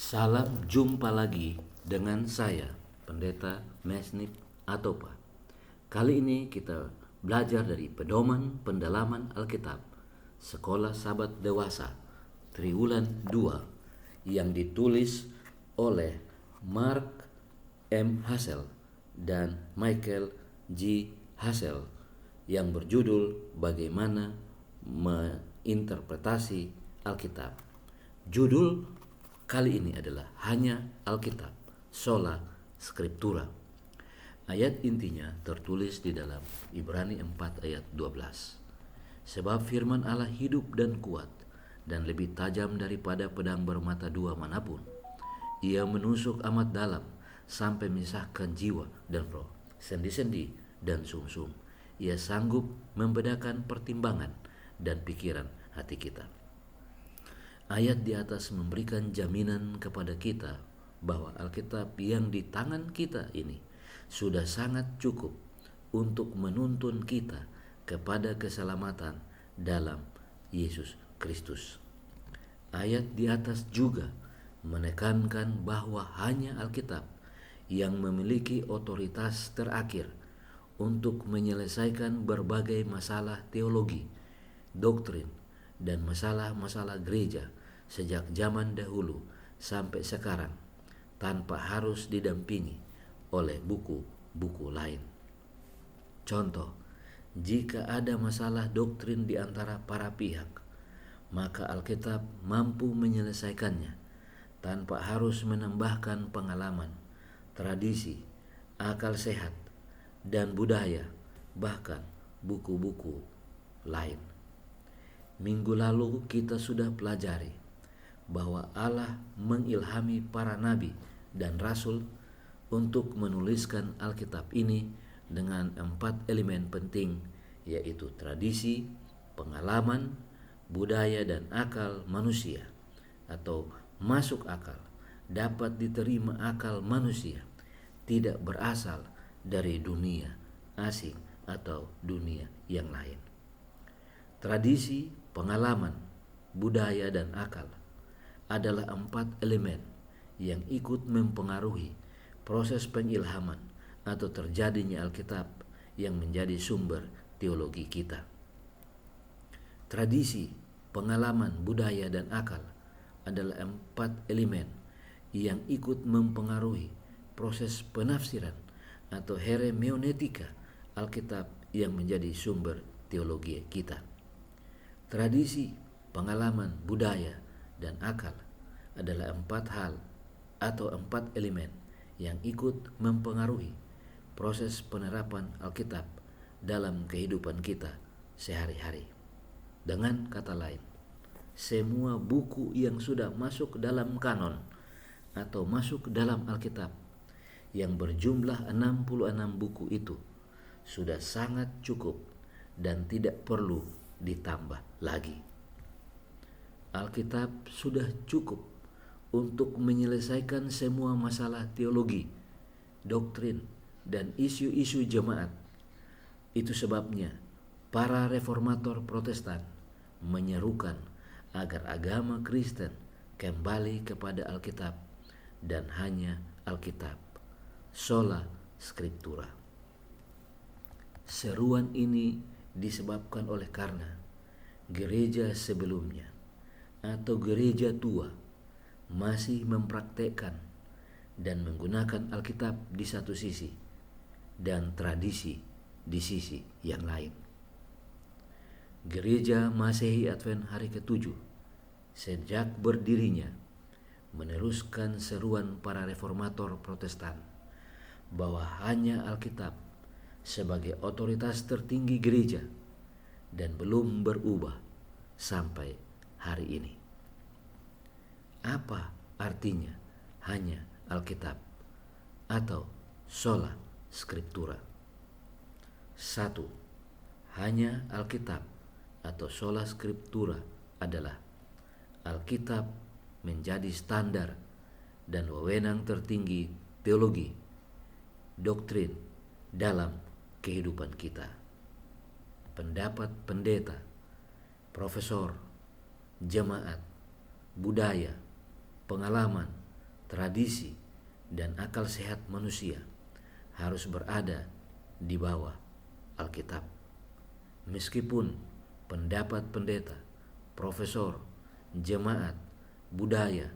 Salam jumpa lagi dengan saya, Pendeta Mesnip Atopa. Kali ini kita belajar dari pedoman pendalaman Alkitab Sekolah Sabat Dewasa Triwulan 2 yang ditulis oleh Mark M. Hassel dan Michael G. Hassel yang berjudul Bagaimana Menginterpretasi Alkitab. Judul kali ini adalah Hanya Alkitab, Sola Scriptura. Ayat intinya tertulis di dalam Ibrani 4 ayat 12. Sebab firman Allah hidup dan kuat dan lebih tajam daripada pedang bermata dua manapun. Ia menusuk amat dalam sampai memisahkan jiwa dan roh, sendi-sendi dan sumsum. Ia sanggup membedakan pertimbangan dan pikiran hati kita. Ayat di atas memberikan jaminan kepada kita bahwa Alkitab yang di tangan kita ini sudah sangat cukup untuk menuntun kita kepada keselamatan dalam Yesus Kristus. Ayat di atas juga menekankan bahwa hanya Alkitab yang memiliki otoritas terakhir untuk menyelesaikan berbagai masalah teologi, doktrin, dan masalah-masalah gereja sejak zaman dahulu sampai sekarang tanpa harus didampingi oleh buku-buku lain. Contoh, jika ada masalah doktrin di antara para pihak, maka Alkitab mampu menyelesaikannya tanpa harus menambahkan pengalaman, tradisi, akal sehat, dan budaya, bahkan buku-buku lain. Minggu lalu kita sudah pelajari bahwa Allah mengilhami para nabi dan rasul untuk menuliskan Alkitab ini dengan 4 elemen penting, yaitu tradisi, pengalaman, budaya, dan akal manusia atau masuk akal, dapat diterima akal manusia, tidak berasal dari dunia asing atau dunia yang lain. Tradisi, pengalaman, budaya, dan akal adalah 4 elemen yang ikut mempengaruhi proses pengilhaman atau terjadinya Alkitab yang menjadi sumber teologi kita. Tradisi, pengalaman, budaya, dan akal adalah 4 elemen yang ikut mempengaruhi proses penafsiran atau hermeneutika Alkitab yang menjadi sumber teologi kita. Tradisi, pengalaman, budaya, dan akal adalah 4 hal atau 4 elemen yang ikut mempengaruhi proses penerapan Alkitab dalam kehidupan kita sehari-hari. Dengan kata lain, semua buku yang sudah masuk dalam kanon atau masuk dalam Alkitab yang berjumlah 66 buku itu sudah sangat cukup dan tidak perlu ditambah lagi. Alkitab sudah cukup untuk menyelesaikan semua masalah teologi, doktrin, dan isu-isu jemaat. Itu sebabnya para reformator Protestan menyerukan agar agama Kristen kembali kepada Alkitab dan hanya Alkitab, sola scriptura. Seruan ini disebabkan oleh karena gereja sebelumnya atau gereja tua masih mempraktekkan dan menggunakan Alkitab di satu sisi dan tradisi di sisi yang lain. Gereja Masehi Advent hari ke-7 sejak berdirinya meneruskan seruan para reformator Protestan bahwa hanya Alkitab sebagai otoritas tertinggi gereja dan belum berubah sampai hari ini. Apa artinya hanya Alkitab atau sola scriptura? 1. Hanya Alkitab atau sola scriptura adalah Alkitab menjadi standar dan wewenang tertinggi teologi, doktrin dalam kehidupan kita. Pendapat pendeta, profesor, jemaat, budaya, pengalaman, tradisi, dan akal sehat manusia harus berada di bawah Alkitab. Meskipun pendapat pendeta, profesor, jemaat, budaya,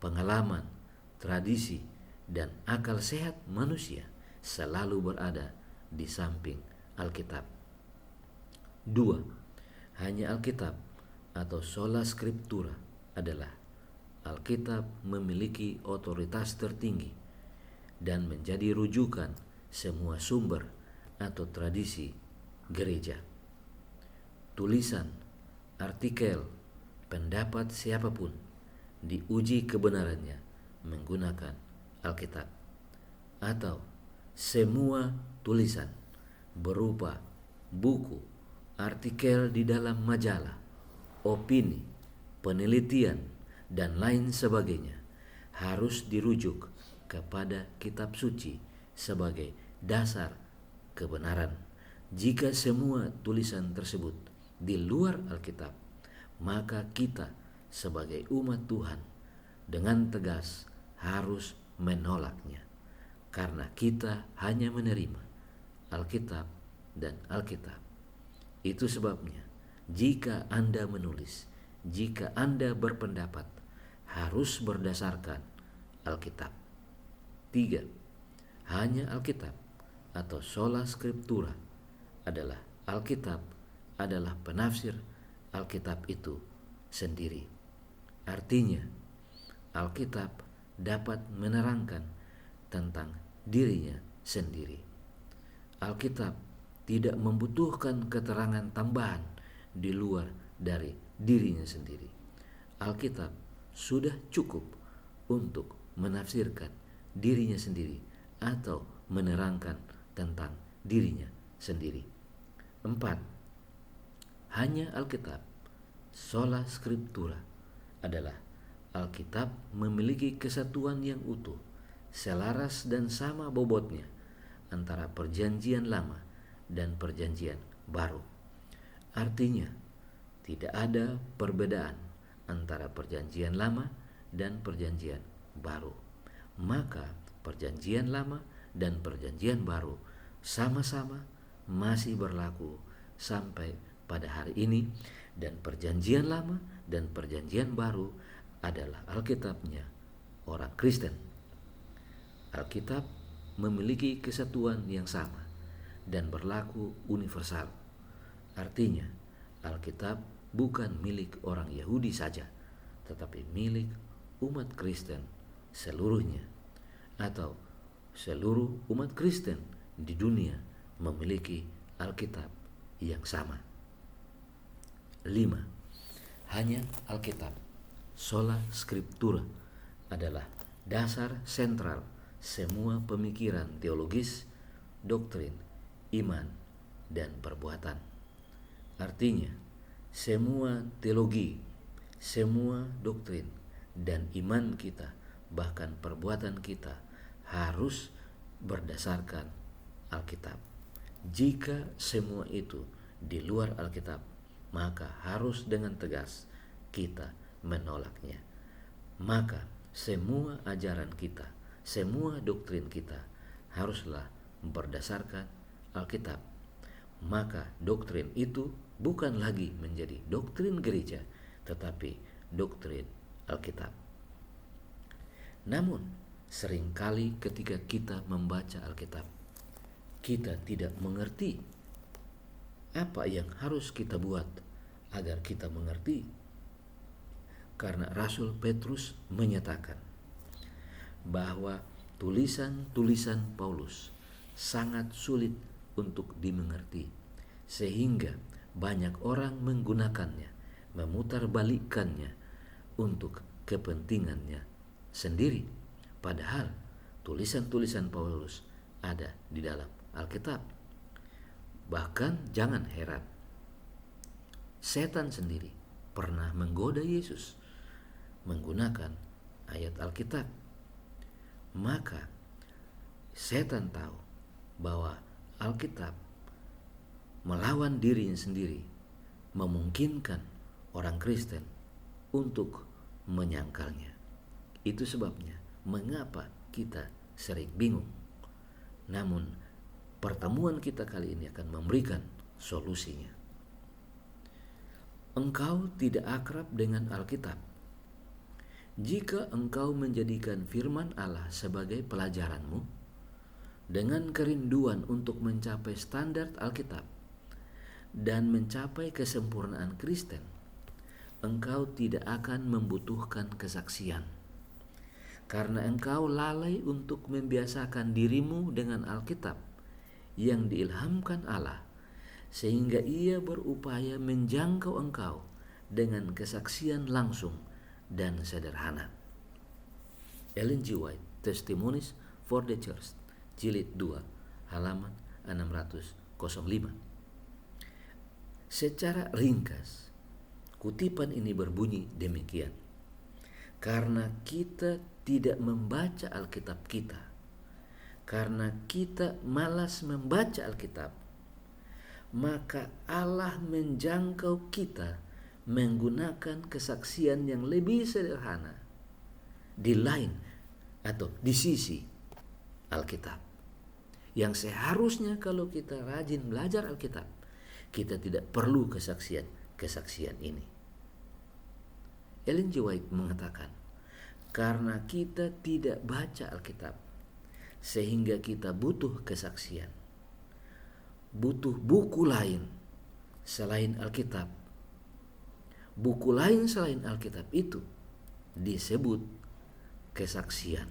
pengalaman, tradisi, dan akal sehat manusia selalu berada di samping Alkitab. 2. Hanya Alkitab atau sola scriptura adalah Alkitab memiliki otoritas tertinggi dan menjadi rujukan semua sumber atau tradisi gereja. Tulisan, artikel, pendapat siapapun diuji kebenarannya menggunakan Alkitab, atau semua tulisan berupa buku, artikel di dalam majalah, opini, penelitian, dan lain sebagainya harus dirujuk kepada kitab suci sebagai dasar kebenaran. Jika semua tulisan tersebut di luar Alkitab, maka kita sebagai umat Tuhan dengan tegas harus menolaknya, karena kita hanya menerima Alkitab dan Alkitab. Itu sebabnya jika Anda menulis, jika Anda berpendapat, harus berdasarkan Alkitab. 3. Hanya Alkitab atau sola scriptura adalah Alkitab adalah penafsir Alkitab itu sendiri. Artinya, Alkitab dapat menerangkan tentang dirinya sendiri. Alkitab tidak membutuhkan keterangan tambahan di luar dari dirinya sendiri. Alkitab sudah cukup untuk menafsirkan dirinya sendiri atau menerangkan tentang dirinya sendiri. 4. Hanya Alkitab, sola scriptura, adalah Alkitab memiliki kesatuan yang utuh, selaras dan sama bobotnya antara perjanjian lama dan perjanjian baru. Artinya, tidak ada perbedaan antara perjanjian lama dan perjanjian baru. Maka perjanjian lama dan perjanjian baru sama-sama masih berlaku sampai pada hari ini, dan perjanjian lama dan perjanjian baru adalah Alkitabnya orang Kristen. Alkitab memiliki kesatuan yang sama dan berlaku universal. Artinya, Alkitab bukan milik orang Yahudi saja, tetapi milik umat Kristen seluruhnya, atau seluruh umat Kristen di dunia memiliki Alkitab yang sama. 5. Hanya Alkitab, sola scriptura, adalah dasar sentral semua pemikiran teologis, doktrin, iman, dan perbuatan. Artinya, semua teologi, semua doktrin, dan iman kita, bahkan perbuatan kita, harus berdasarkan Alkitab. Jika semua itu di luar Alkitab, maka harus dengan tegas kita menolaknya. Maka semua ajaran kita, semua doktrin kita haruslah berdasarkan Alkitab. Maka doktrin itu bukan lagi menjadi doktrin gereja, tetapi doktrin Alkitab. Namun, seringkali ketika kita membaca Alkitab, kita tidak mengerti apa yang harus kita buat agar kita mengerti. Karena Rasul Petrus menyatakan bahwa tulisan-tulisan Paulus sangat sulit untuk dimengerti, sehingga banyak orang menggunakannya, memutarbalikkannya untuk kepentingannya sendiri. Padahal tulisan-tulisan Paulus ada di dalam Alkitab. Bahkan jangan heran, setan sendiri pernah menggoda Yesus menggunakan ayat Alkitab. Maka setan tahu bahwa Alkitab melawan dirinya sendiri, memungkinkan orang Kristen untuk menyangkalnya. Itu sebabnya mengapa kita sering bingung. Namun pertemuan kita kali ini akan memberikan solusinya. Engkau tidak akrab dengan Alkitab. Jika engkau menjadikan firman Allah sebagai pelajaranmu, dengan kerinduan untuk mencapai standar Alkitab dan mencapai kesempurnaan Kristen, engkau tidak akan membutuhkan kesaksian. Karena engkau lalai untuk membiasakan dirimu dengan Alkitab yang diilhamkan Allah, sehingga ia berupaya menjangkau engkau dengan kesaksian langsung dan sederhana. Ellen G. White, Testimonies for the Church, Jilid 2, halaman 605. Secara ringkas, kutipan ini berbunyi demikian. Karena kita tidak membaca Alkitab kita, karena kita malas membaca Alkitab, maka Allah menjangkau kita menggunakan kesaksian yang lebih sederhana di lain atau di sisi Alkitab, yang seharusnya kalau kita rajin belajar Alkitab, kita tidak perlu kesaksian ini. Ellen G. White mengatakan, karena kita tidak baca Alkitab, sehingga kita butuh kesaksian, butuh buku lain selain Alkitab. Buku lain selain Alkitab itu disebut kesaksian.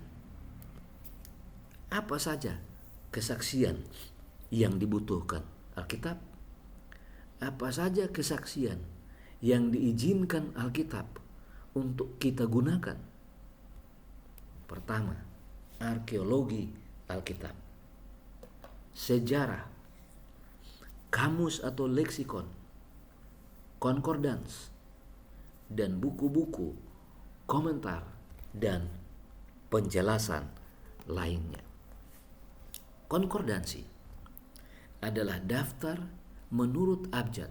Apa saja kesaksian yang dibutuhkan Alkitab? Apa saja kesaksian yang diizinkan Alkitab untuk kita gunakan? Pertama, arkeologi Alkitab, sejarah, kamus atau leksikon, concordance, dan buku-buku, komentar, dan penjelasan lainnya. Konkordansi adalah daftar menurut abjad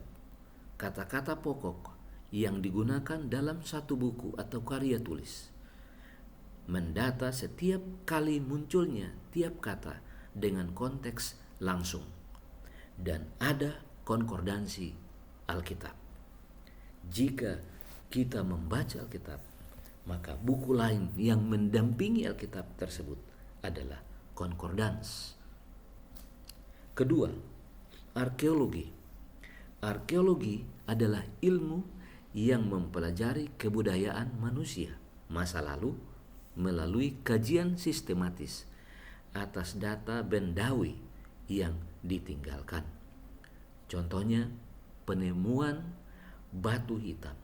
kata-kata pokok yang digunakan dalam satu buku atau karya tulis. Mendata setiap kali munculnya tiap kata dengan konteks langsung. Dan ada konkordansi Alkitab. Jika kita membaca Alkitab, maka buku lain yang mendampingi Alkitab tersebut adalah konkordans. Kedua, arkeologi. Arkeologi adalah ilmu yang mempelajari kebudayaan manusia masa lalu melalui kajian sistematis atas data bendawi yang ditinggalkan. Contohnya, penemuan batu hitam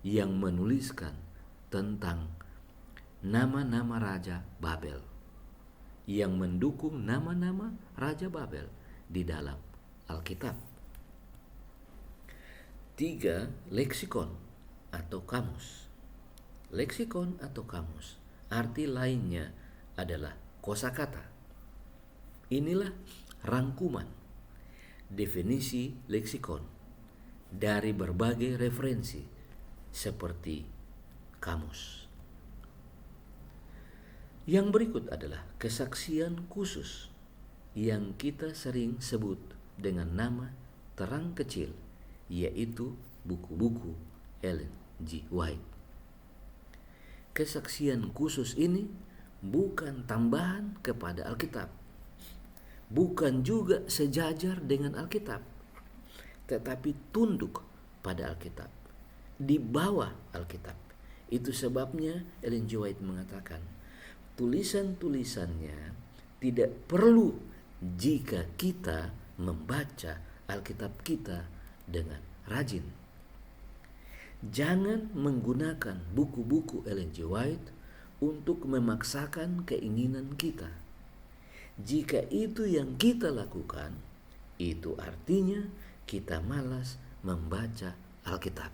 yang menuliskan tentang nama-nama Raja Babel, yang mendukung nama-nama Raja Babel di dalam Alkitab. 3. Leksikon atau kamus. Leksikon atau kamus, arti lainnya adalah kosakata. Inilah rangkuman definisi leksikon dari berbagai referensi seperti kamus. Yang berikut adalah kesaksian khusus yang kita sering sebut dengan nama terang kecil, yaitu buku-buku Ellen G. White. Kesaksian khusus ini bukan tambahan kepada Alkitab, bukan juga sejajar dengan Alkitab, tetapi tunduk pada Alkitab, di bawah Alkitab. Itu sebabnya Ellen G. White mengatakan, tulisan-tulisannya tidak perlu jika kita membaca Alkitab kita dengan rajin. Jangan menggunakan buku-buku Ellen G. White untuk memaksakan keinginan kita. Jika itu yang kita lakukan, itu artinya kita malas membaca Alkitab.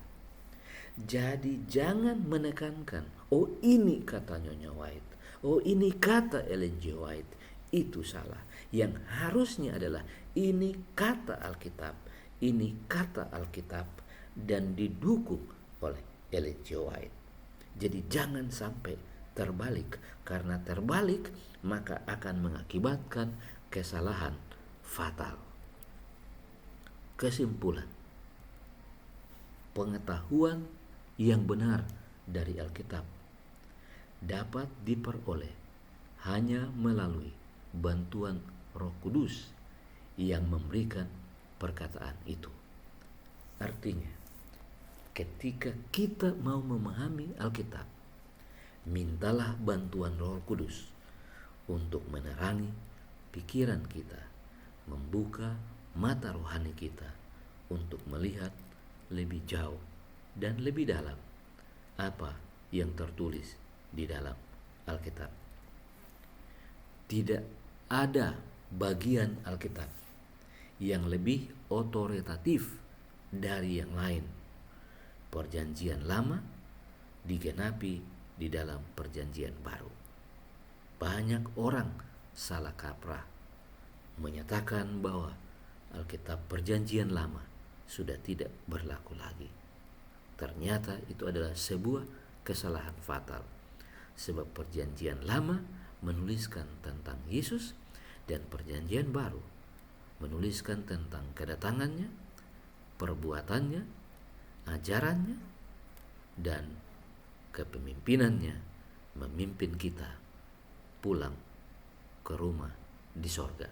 Jadi jangan menekankan, oh ini kata Nyonya White, oh ini kata Ellen G. White, itu salah. Yang harusnya adalah ini kata Alkitab, ini kata Alkitab, dan didukung oleh Ellen G. White. Jadi jangan sampai terbalik. Karena terbalik, maka akan mengakibatkan kesalahan fatal. Kesimpulan, pengetahuan yang benar dari Alkitab dapat diperoleh hanya melalui bantuan Roh Kudus yang memberikan perkataan itu. Artinya, ketika kita mau memahami Alkitab, mintalah bantuan Roh Kudus untuk menerangi pikiran kita, membuka mata rohani kita untuk melihat lebih jauh dan lebih dalam apa yang tertulis di dalam Alkitab. Tidak ada bagian Alkitab yang lebih otoritatif dari yang lain. Perjanjian lama digenapi di dalam perjanjian baru. Banyak orang salah kaprah menyatakan bahwa Alkitab perjanjian lama sudah tidak berlaku lagi. Ternyata itu adalah sebuah kesalahan fatal. Sebab perjanjian lama menuliskan tentang Yesus dan perjanjian baru menuliskan tentang kedatangannya, perbuatannya, ajarannya, dan kepemimpinannya memimpin kita pulang ke rumah di sorga.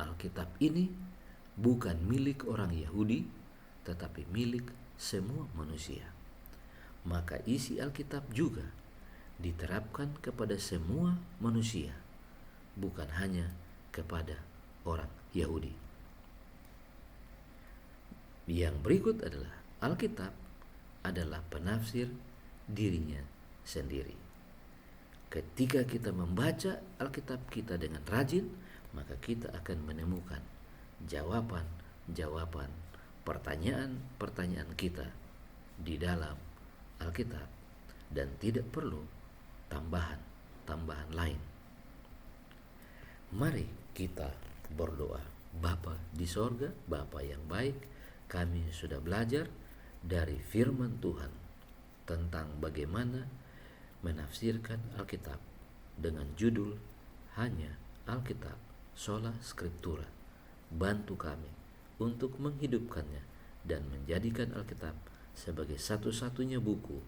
Alkitab ini bukan milik orang Yahudi, tetapi milik semua manusia. Maka isi Alkitab juga diterapkan kepada semua manusia, bukan hanya kepada orang Yahudi. Yang berikut adalah Alkitab adalah penafsir dirinya sendiri. Ketika kita membaca Alkitab kita dengan rajin, maka kita akan menemukan jawaban-jawaban pertanyaan-pertanyaan kita di dalam Alkitab dan tidak perlu tambahan lain. Mari kita berdoa. Bapa di sorga, Bapa yang baik, kami sudah belajar dari firman Tuhan tentang bagaimana menafsirkan Alkitab dengan judul hanya Alkitab sola scriptura. Bantu kami untuk menghidupkannya dan menjadikan Alkitab sebagai satu-satunya buku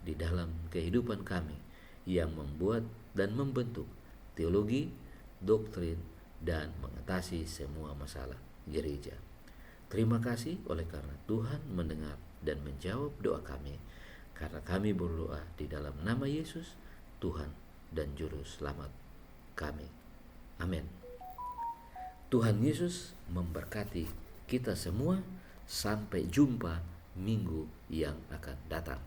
di dalam kehidupan kami yang membuat dan membentuk teologi, doktrin, dan mengatasi semua masalah gereja. Terima kasih oleh karena Tuhan mendengar dan menjawab doa kami, karena kami berdoa di dalam nama Yesus, Tuhan dan Juru Selamat kami. Amin. Tuhan Yesus memberkati kita semua. Sampai jumpa minggu yang akan datang.